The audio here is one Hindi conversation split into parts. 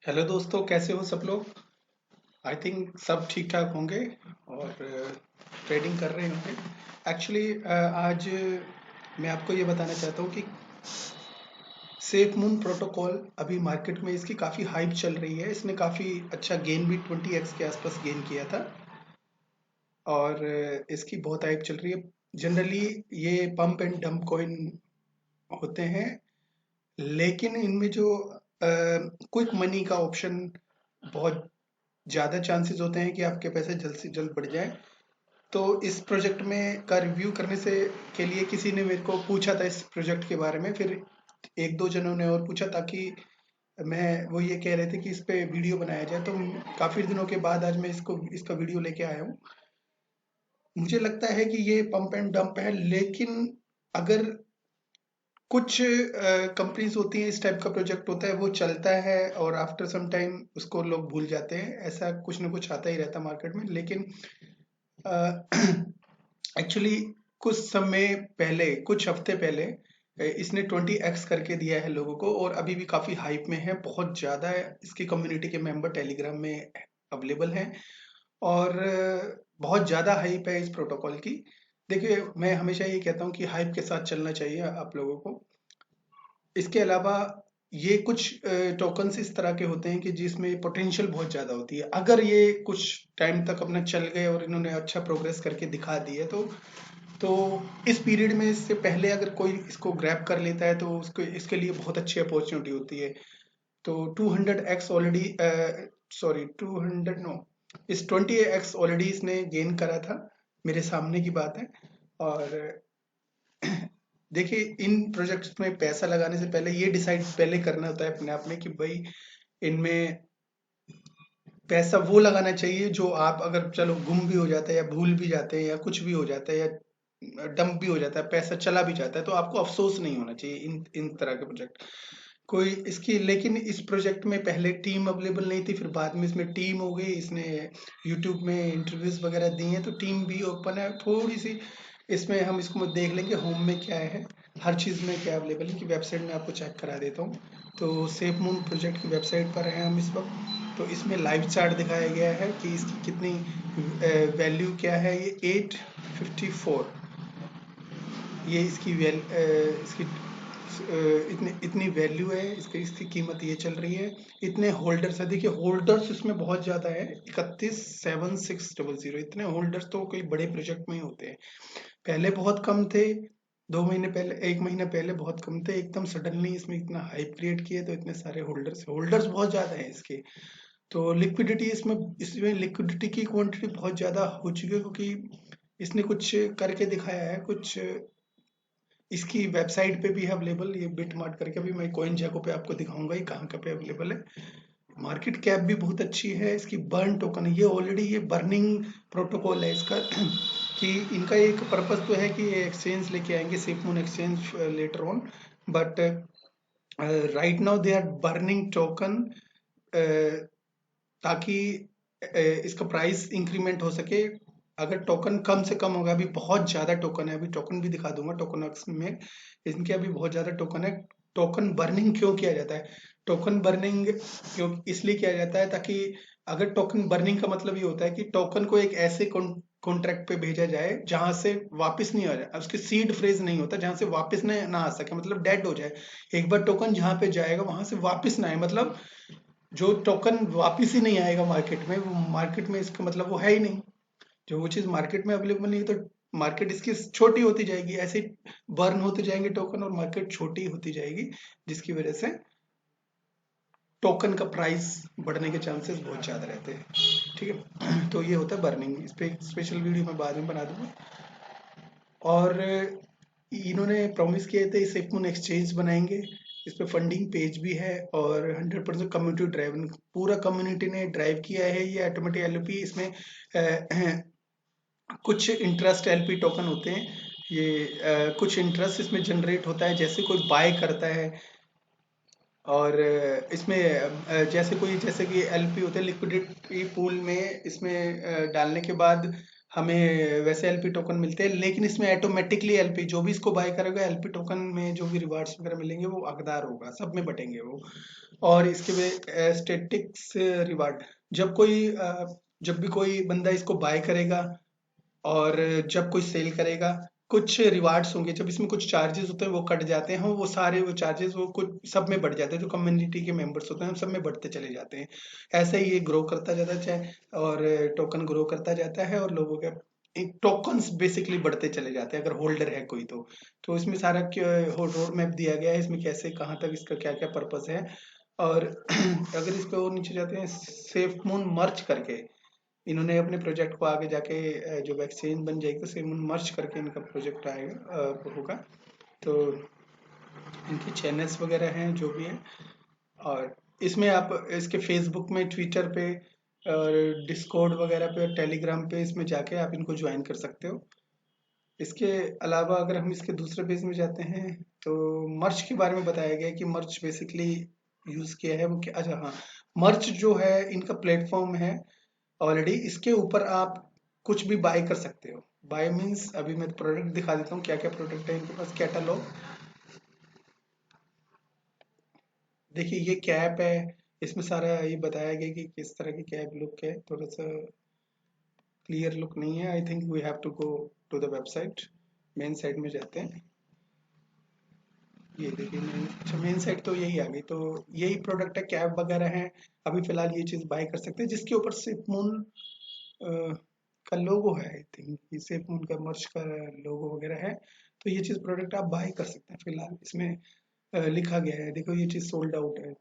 हेलो दोस्तों, कैसे हो सब लोग। आई थिंक सब ठीक ठाक होंगे और ट्रेडिंग कर रहे होंगे। एक्चुअली आज मैं आपको ये बताना चाहता हूँ कि सेफ मून प्रोटोकॉल अभी मार्केट में इसकी काफ़ी हाइप चल रही है। इसने काफ़ी अच्छा गेन भी 20x के आसपास गेन किया था और इसकी बहुत हाइप चल रही है। जनरली ये पंप एंड डंप कॉइन होते हैं, लेकिन इनमें जो क्विक मनी का ऑप्शन बहुत ज़्यादा चांसेस होते हैं कि आपके पैसे जल्द से जल्द बढ़ जाएं। तो इस प्रोजेक्ट में का रिव्यू करने से के लिए किसी ने मेरे को पूछा था इस प्रोजेक्ट के बारे में, फिर एक दो जनों ने और पूछा, ताकि मैं वो ये कह रहे थे कि इस पे वीडियो बनाया जाए। तो काफ़ी दिनों के बाद आज मैं इसका वीडियो लेके आया हूँ। मुझे लगता है कि ये पंप एंड डंप है, लेकिन अगर कुछ कंपनीज होती हैं, इस टाइप का प्रोजेक्ट होता है, वो चलता है और आफ्टर सम टाइम उसको लोग भूल जाते हैं। ऐसा कुछ ना कुछ आता ही रहता है मार्केट में। लेकिन एक्चुअली कुछ समय पहले, कुछ हफ्ते पहले इसने 20x करके दिया है लोगों को और अभी भी काफी हाइप में है। बहुत ज्यादा इसकी कम्युनिटी के मेंबर टेलीग्राम में अवेलेबल हैं और बहुत ज्यादा हाइप है इस प्रोटोकॉल की। देखिए, मैं हमेशा ये कहता हूँ कि हाइप के साथ चलना चाहिए आप लोगों को। इसके अलावा ये कुछ टोकन्स इस तरह के होते हैं कि जिसमें पोटेंशियल बहुत ज़्यादा होती है। अगर ये कुछ टाइम तक अपना चल गए और इन्होंने अच्छा प्रोग्रेस करके दिखा दी है, तो इस पीरियड में, इससे पहले अगर कोई इसको ग्रैब कर लेता है तो उसको इसके लिए बहुत अच्छी अपॉर्चुनिटी होती है। तो 200x ऑलरेडी, सॉरी 200 नो, इस 20x ऑलरेडी इसने गेन करा था, मेरे सामने की बात है। और देखिए, इन प्रोजेक्ट्स में पैसा लगाने से पहले ये डिसाइड पहले करना होता है अपने आप में कि भाई इनमें पैसा वो लगाना चाहिए जो आप, अगर चलो गुम भी हो जाता है या भूल भी जाते हैं या कुछ भी हो जाता है या डंप भी हो जाता है, पैसा चला भी जाता है, तो आपको अफसोस नहीं होना चाहिए इन इन तरह के प्रोजेक्ट कोई इसकी। लेकिन इस प्रोजेक्ट में पहले टीम अवेलेबल नहीं थी, फिर बाद में इसमें टीम हो गई। इसने यूट्यूब में इंटरव्यूज वगैरह दी हैं, तो टीम भी ओपन है थोड़ी सी। इसमें हम इसको देख लेंगे होम में क्या है, हर चीज़ में क्या अवेलेबल है, कि वेबसाइट में आपको चेक करा देता हूँ। तो सेफ मून प्रोजेक्ट की वेबसाइट पर हैं हम इस वक्त। तो इसमें लाइव चार्ट दिखाया गया है कि इसकी कितनी वैल्यू क्या है। ये 854, ये इसकी इसकी इतनी इतनी वैल्यू है इसकी। इसकी कीमत ये चल रही है। इतने होल्डर्स है, देखिए होल्डर्स इसमें बहुत ज्यादा है, 317600। इतने होल्डर्स तो कोई बड़े प्रोजेक्ट में ही होते हैं। पहले बहुत कम थे, 2 महीने पहले, 1 महीना पहले बहुत कम थे। एकदम सडनली इसमें इतना हाइप क्रिएट किए तो इतने सारे होल्डर्स होल्डर्स बहुत ज्यादा है इसके। तो लिक्विडिटी इसमें इसमें लिक्विडिटी की क्वांटिटी बहुत ज्यादा हो चुकी है, क्योंकि इसने कुछ करके दिखाया है। कुछ इसकी वेबसाइट पे भी है अवेलेबल, ये बिट मार्ट करके। भी मैं कॉइन जैको पे आपको दिखाऊंगा ये कहाँ पे अवेलेबल है। मार्केट कैप भी बहुत अच्छी है इसकी। बर्न टोकन है ये, ऑलरेडी ये बर्निंग प्रोटोकॉल है इसका कि इनका एक पर्पस तो है कि ये एक्सचेंज लेके आएंगे, SafeMoon exchange later on. But right now they are burning token, ताकि इसका प्राइस इंक्रीमेंट हो सके। अगर टोकन कम से कम होगा, अभी बहुत ज्यादा टोकन है, अभी टोकन भी दिखा दूंगा टोकन में। इनके अभी बहुत ज्यादा टोकन है। टोकन बर्निंग क्यों किया जाता है? टोकन बर्निंग क्यों इसलिए किया जाता है ताकि, अगर टोकन बर्निंग का मतलब ये होता है कि टोकन को एक ऐसे कॉन्ट्रैक्ट पे भेजा जाए जहां से वापस नहीं आ जाए, उसके सीड फ्रेज नहीं होता जहां से वापस ना आ सके, मतलब डेड हो जाए। एक बार टोकन जहां पे जाएगा वहां से वापस ना आए, मतलब जो टोकन वापिस ही नहीं आएगा मार्केट में, वो मार्केट में इसका मतलब वो है ही नहीं। जो वो चीज मार्केट में अवेलेबल नहीं है, तो मार्केट इसकी छोटी होती जाएगी, ऐसे बर्न होते जाएंगे टोकन और मार्केट छोटी होती जाएगी, जिसकी वजह से टोकन का प्राइस बढ़ने के चांसेस बहुत ज्यादा रहते हैं। ठीक है। तो ये होता है बर्निंग। इस पे स्पेशल वीडियो मैं बाद में बना दूंगा। और इन्होंने प्रॉमिस किए थे इस एक एक्सचेंज बनाएंगे। इस पे फंडिंग पेज भी है और 100% कम्युनिटी ड्राइव, पूरा कम्युनिटी ने ड्राइव किया है ये ऑटोमेटिक एलपी। इसमें कुछ इंटरेस्ट एलपी टोकन होते हैं। ये कुछ इंटरेस्ट इसमें जनरेट होता है जैसे कोई बाय करता है। और इसमें जैसे कि एलपी होते हैं, लिक्विडिटी पूल में इसमें डालने के बाद हमें वैसे एलपी टोकन मिलते हैं, लेकिन इसमें ऑटोमेटिकली एलपी जो भी इसको बाय करेगा, एलपी टोकन में जो भी रिवार्ड्स वगैरह मिलेंगे वो हकदार होगा, सब में बटेंगे वो। और इसके वे स्टेटिक्स रिवार्ड, जब भी कोई बंदा इसको बाय करेगा और जब कोई सेल करेगा, कुछ रिवार्ड्स होंगे, जब इसमें कुछ चार्जेस होते हैं वो कट जाते हैं, वो सारे वो चार्जेस वो कुछ सब में बढ़ जाते हैं, जो कम्युनिटी के मेंबर्स होते हैं सब में बढ़ते चले जाते हैं। ऐसे ही ये ग्रो करता जाता है, चाहे और टोकन ग्रो करता जाता है, और लोगों के टोकन्स बेसिकली बढ़ते चले जाते हैं अगर होल्डर है कोई तो इसमें सारा रोड मैप दिया गया है, इसमें कैसे कहाँ तक इसका क्या क्या पर्पस है। और अगर इस पे और नीचे जाते हैं, सेफ मून मर्ज करके इन्होंने अपने प्रोजेक्ट को आगे जाके जो एक्सचेंज बन जाएगी सेफ मून मर्ज करके इनका प्रोजेक्ट आएगा होगा। तो इनके चैनल्स वगैरह हैं जो भी है, और इसमें आप इसके फेसबुक में, ट्विटर पे और डिस्कॉर्ड वगैरह पे और टेलीग्राम पे इसमें जाके आप इनको ज्वाइन कर सकते हो। इसके अलावा अगर हम इसके दूसरे पेज में जाते हैं तो मर्च के बारे में बताया गया है कि मर्च बेसिकली यूज किया है वो क्या, अच्छा हाँ, मर्च जो है इनका प्लेटफॉर्म है ऑलरेडी, इसके ऊपर आप कुछ भी बाय कर सकते हो। बाय मीन्स अभी मैं प्रोडक्ट दिखा देता हूँ क्या क्या प्रोडक्ट है इनके पास, कैटलॉग देखिए, ये कैप है, इसमें सारा ये बताया गया कि किस तरह की कैप लुक है, थोड़ा सा क्लियर लुक नहीं है। I think we have to go to the website, main site में जाते हैं। ये देखिए मेन, अच्छा मेन साइट तो यही आ गई, तो यही प्रोडक्ट है, कैप वगैरह है। अभी फिलहाल ये चीज़ बाय कर सकते हैं, जिसके ऊपर सिप मून का लोगो है, आई थिंक ये सिप मून का मर्च का लोगो वगैरह है। तो ये चीज़ प्रोडक्ट आप बाय कर सकते हैं फिलहाल, इसमें लिखा गया है, देखो ये चीज़ सोल्ड आउट है,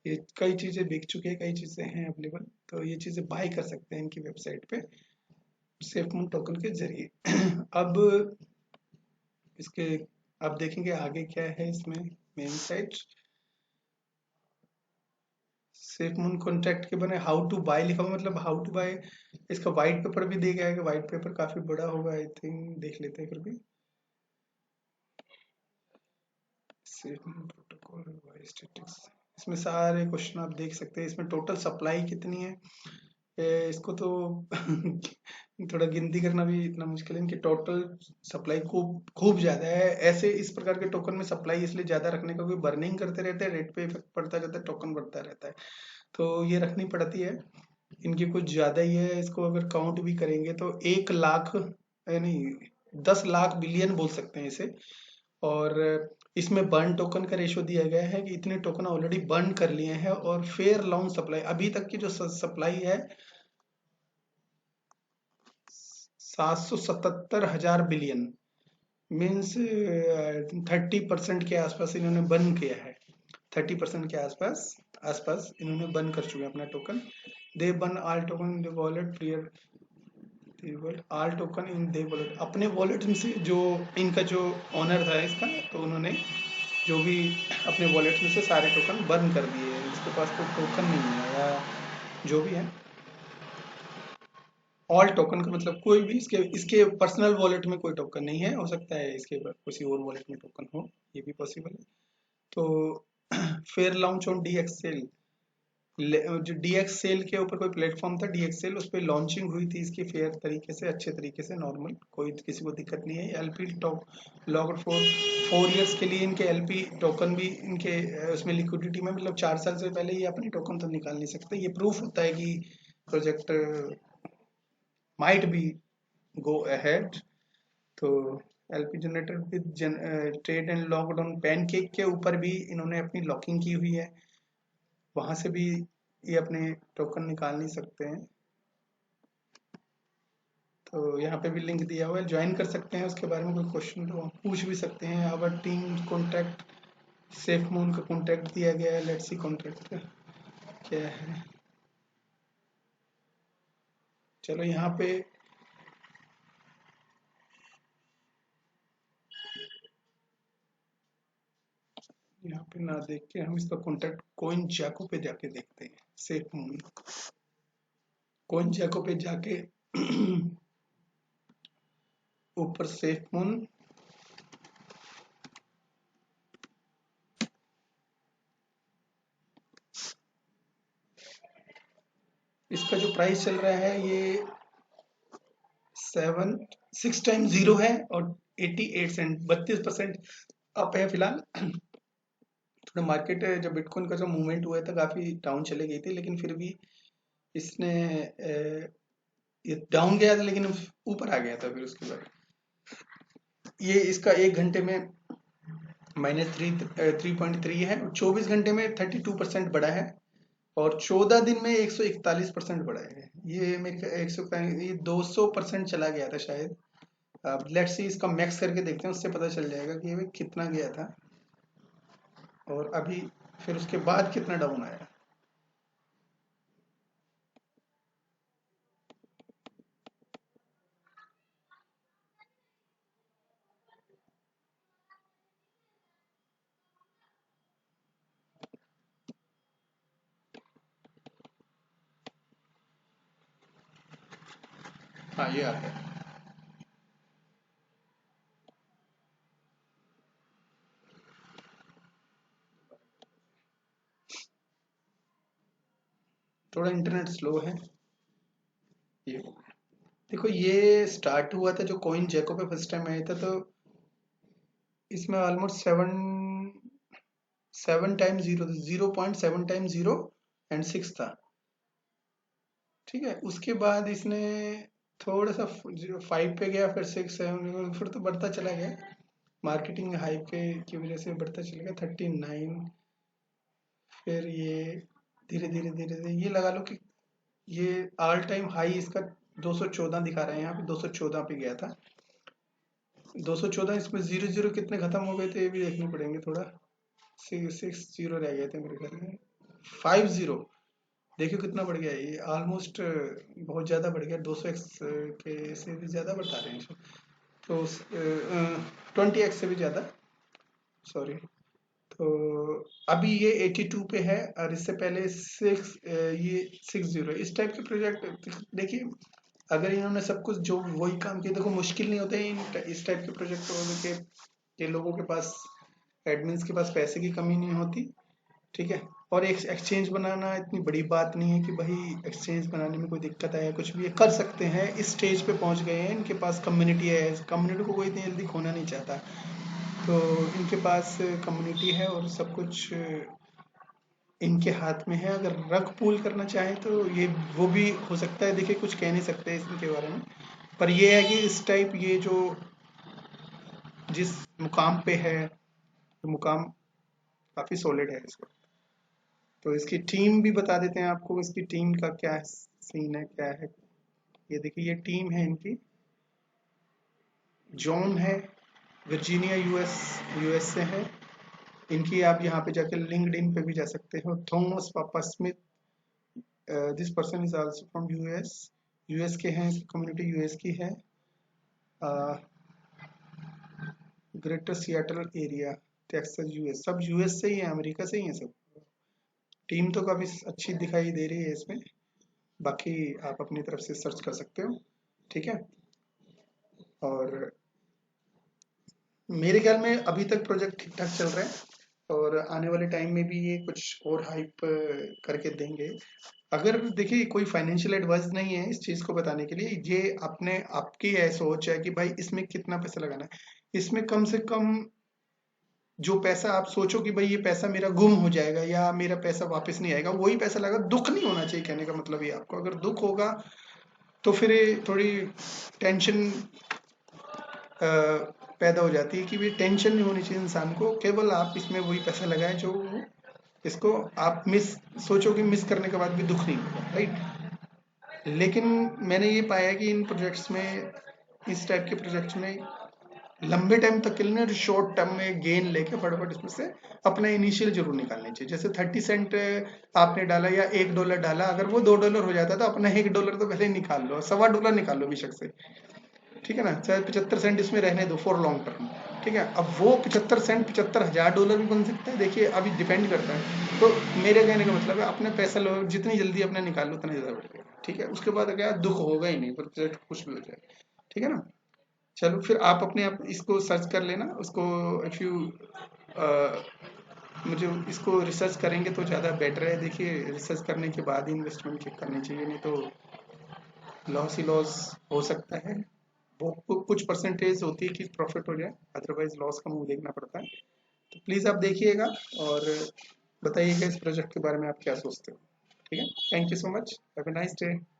ये कई चीज़ें बिक चुकी है, कई चीज़ें हैं अवेलेबल, तो ये चीज़ें बाय कर सकते हैं इनकी वेबसाइट पे सेफ मून टोकन के जरिए। अब इसके अब देखेंगे आगे क्या है इसमें, main site safe moon contract के बने हाउ टू बाय लिखा हुआ, मतलब हाउ टू बाय, इसका व्हाइट पेपर भी दिया गया है कि व्हाइट पेपर काफी बड़ा होगा, आई थिंक देख लेते हैं फिर भी। SafeMoon protocol by statics, इसमें सारे क्वेश्चन आप देख सकते हैं, इसमें टोटल सप्लाई कितनी है, इसको तो थोड़ा गिनती करना भी इतना मुश्किल है, इनकी टोटल सप्लाई खूब खूब ज्यादा है। ऐसे इस प्रकार के टोकन में सप्लाई इसलिए ज्यादा रखने का, क्योंकि बर्निंग करते रहते हैं, रेट पे इफेक्ट पड़ता रहता है, टोकन बढ़ता रहता है, तो ये रखनी पड़ती है। इनकी कुछ ज्यादा ही है, इसको अगर काउंट भी करेंगे तो 1 लाख नहीं, 10 लाख बिलियन बोल सकते हैं इसे। और इसमें बर्न टोकन का रेशियो दिया गया है कि इतने टोकन ऑलरेडी बर्न कर लिए हैं, और फेयर लॉन्ग सप्लाई अभी तक की जो सप्लाई है 777,000 बिलियन, मीन्स 30% के आसपास इन्होंने बर्न किया है, 30% के आसपास आसपास इन्होंने बर्न कर चुके हैं अपना token. They burn all token in the wallet prior all token in they wallet, अपने वॉलेट में से जो इनका जो ओनर था इसका, तो उन्होंने जो भी अपने वॉलेट में से सारे टोकन बर्न कर दिए हैं, जिसके पास कोई टोकन नहीं है या जो भी है। ऑल टोकन का मतलब कोई भी इसके इसके पर्सनल वॉलेट में कोई टोकन नहीं है, हो सकता है इसके किसी और वॉलेट में टोकन हो, ये भी पॉसिबल है। तो फेयर लॉन्च ऑन डीएक्सएल, जो डीएक्सएल के ऊपर कोई प्लेटफॉर्म था डीएक्सएल, उस पर लॉन्चिंग हुई थी इसकी फेयर तरीके से, अच्छे तरीके से, नॉर्मल, कोई किसी को दिक्कत नहीं है। LP talk locked for 4 years के लिए, इनके एलपी टोकन भी इनके उसमें लिक्विडिटी में, मतलब 4 साल से पहले ये अपने टोकन तो निकाल नहीं सकते, ये प्रूफ होता है कि project might be go ahead. तो LP generator with trade and locked on pancake के ऊपर भी इन्होंने अपनी लॉकिंग की हुई है, वहां से भी ये अपने टोकन निकाल नहीं सकते हैं। तो यहाँ पे भी लिंक दिया हुआ है, ज्वाइन कर सकते हैं, उसके बारे में कोई क्वेश्चन तो आप पूछ भी सकते हैं। Our team contract SafeMoon का कॉन्ट्रैक्ट दिया गया है, लेट्स सी कॉन्ट्रैक्ट क्या है। चलो यहाँ पे ना देख के हम इसका कॉन्ट्रैक्ट कोइन जैको पे जाके देखते हैं। सेफ मून कोइन जैको पे जाके ऊपर सेफ मून, इसका जो प्राइस चल रहा है ये 7 6 टाइम जीरो है और 88 सेंट 32% अप है फिलहाल। थोड़ा मार्केट जब बिटकॉइन का जो मूवमेंट हुआ था काफी डाउन चले गई थी, लेकिन फिर भी इसने ये डाउन गया था लेकिन ऊपर आ गया था फिर उसके बाद। ये इसका 1 घंटे में -3.3 है और 24 घंटे में 32% बढ़ा है और 14 दिन में 141% बढ़ा है। ये मेरे 200% चला गया था शायद। अब लेट्स सी इसका मैक्स करके देखते हैं, उससे पता चल जाएगा कि ये कितना गया था और अभी फिर उसके बाद कितना डाउन आया। हाँ ये आ गया। थोड़ा इंटरनेट स्लो है। ये देखो, ये स्टार्ट हुआ था जो कॉइन जैको पे फर्स्ट टाइम आया था, तो इसमें ऑलमोस्ट 0.7 टाइम 0 था। ठीक है, उसके बाद इसने थोड़ा सा 5 पे गया, फिर 6 7, फिर तो बढ़ता चला गया। मार्केटिंग हाइप के की वजह से बढ़ता चला गया 39। फिर ये धीरे धीरे धीरे धीरे ये लगा लो कि ये ऑल टाइम हाई इसका 214 दिखा रहे हैं, यहाँ पे 214 पे गया था। 214, इसमें जीरो जीरो कितने खत्म हो गए थे ये भी देखने पड़ेंगे थोड़ा। 6 जीरो रह गए थे मेरे ख्याल में। 50, देखियो कितना बढ़ गया ये, ऑलमोस्ट बहुत ज़्यादा बढ़ गया। 200x के से भी ज़्यादा बता रहे हैं, तो 20x से भी ज़्यादा, सॉरी। तो अभी ये 82 पे है और इससे पहले ये 60 इस टाइप के प्रोजेक्ट। देखिए, अगर इन्होंने सब कुछ जो वही काम किया, देखो मुश्किल नहीं होता है इस टाइप के प्रोजेक्ट के, लोगों के पास, एडमिन्स के पास पैसे की कमी नहीं होती। ठीक है, और एक एक्सचेंज बनाना इतनी बड़ी बात नहीं है कि भाई एक्सचेंज बनाने में कोई दिक्कत है, कुछ भी है, कर सकते हैं। इस स्टेज पे पहुंच गए हैं, इनके पास कम्युनिटी है, कम्युनिटी को कोई इतनी जल्दी खोना नहीं चाहता। तो इनके पास कम्युनिटी है और सब कुछ इनके हाथ में है। अगर रग पुल करना चाहे तो ये वो भी हो सकता है। देखिए, कुछ कह नहीं सकते इनके बारे में, पर ये है कि इस टाइप ये जो जिस मुकाम पे है, तो मुकाम काफी सॉलिड है इसका। तो इसकी टीम भी बता देते हैं आपको, इसकी टीम का क्या सीन है, क्या है। ये देखिए, ये टीम है इनकी। जॉन है, वर्जीनिया यूएस से है। इनकी आप यहाँ पे जाके लिंक्डइन पे भी जा सकते हो। थॉमस पापा Smith, this person is also from US के हैं, इसकी कम्युनिटी यूएस की है। Greater Seattle area, Texas US, सब यूएस से ही है, अमेरिका से ही है सब। टीम तो काफ़ी अच्छी दिखाई दे रही है इसमें। बाकी आप अपनी तरफ से सर्च कर सकते हो। ठीक है, और मेरे ख्याल में अभी तक प्रोजेक्ट ठीक ठाक चल रहा है और आने वाले टाइम में भी ये कुछ और हाइप करके देंगे। अगर देखिए, कोई फाइनेंशियल एडवाइस नहीं है इस चीज़ को बताने के लिए, ये अपने आपकी है सोच है कि भाई इसमें कितना पैसा लगाना है। इसमें कम से कम जो पैसा आप सोचो कि भाई ये पैसा मेरा गुम हो जाएगा या मेरा पैसा वापस नहीं आएगा, वही पैसा लगा। दुख नहीं होना चाहिए, कहने का मतलब ये आपको। अगर दुख होगा तो फिर ये थोड़ी टेंशन पैदा हो जाती है कि भाई टेंशन नहीं होनी चाहिए इंसान को। केवल आप इसमें वही पैसा लगाएं जो इसको आप सोचो कि मिस करने के बाद भी दुख नहीं होगा, राइट। लेकिन मैंने ये पाया कि इन प्रोजेक्ट्स में, इस टाइप के प्रोजेक्ट्स में लंबे टाइम तक के लिए ना, शॉर्ट टर्म में गेन लेके फटाफट इसमें से अपना इनिशियल जरूर निकालने चाहिए। जैसे 30 सेंट आपने डाला या $1 डाला, अगर वो $2 हो जाता तो अपना $1 तो पहले ही निकाल लो, $1.25 निकाल लो बेशक से। ठीक है ना, चाहे 75 सेंट इसमें रहने दो फॉर लॉन्ग टर्म। ठीक है, अब वो 75 सेंट $75,000 भी बन सकता है, देखिए अभी डिपेंड करता है। तो मेरे कहने का मतलब है, अपने पैसा लो, जितनी जल्दी अपना निकाल लो उतना ज़्यादा बढ़िया। ठीक है, उसके बाद क्या दुख होगा ही नहीं, प्रोजेक्ट कुछ भी हो जाए। ठीक है ना। चलो फिर आप अपने आप इसको सर्च कर लेना उसको। इफ़ यू मुझे इसको रिसर्च करेंगे तो ज़्यादा बेटर है। देखिए, रिसर्च करने के बाद ही इन्वेस्टमेंट करनी चाहिए, नहीं तो लॉस ही लॉस हो सकता है। वो कुछ परसेंटेज होती है कि प्रॉफिट हो जाए, अदरवाइज लॉस का मुंह देखना पड़ता है। तो प्लीज़ आप देखिएगा और बताइएगा इस प्रोजेक्ट के बारे में आप क्या सोचते हो। ठीक है, thank you so much, have a nice day.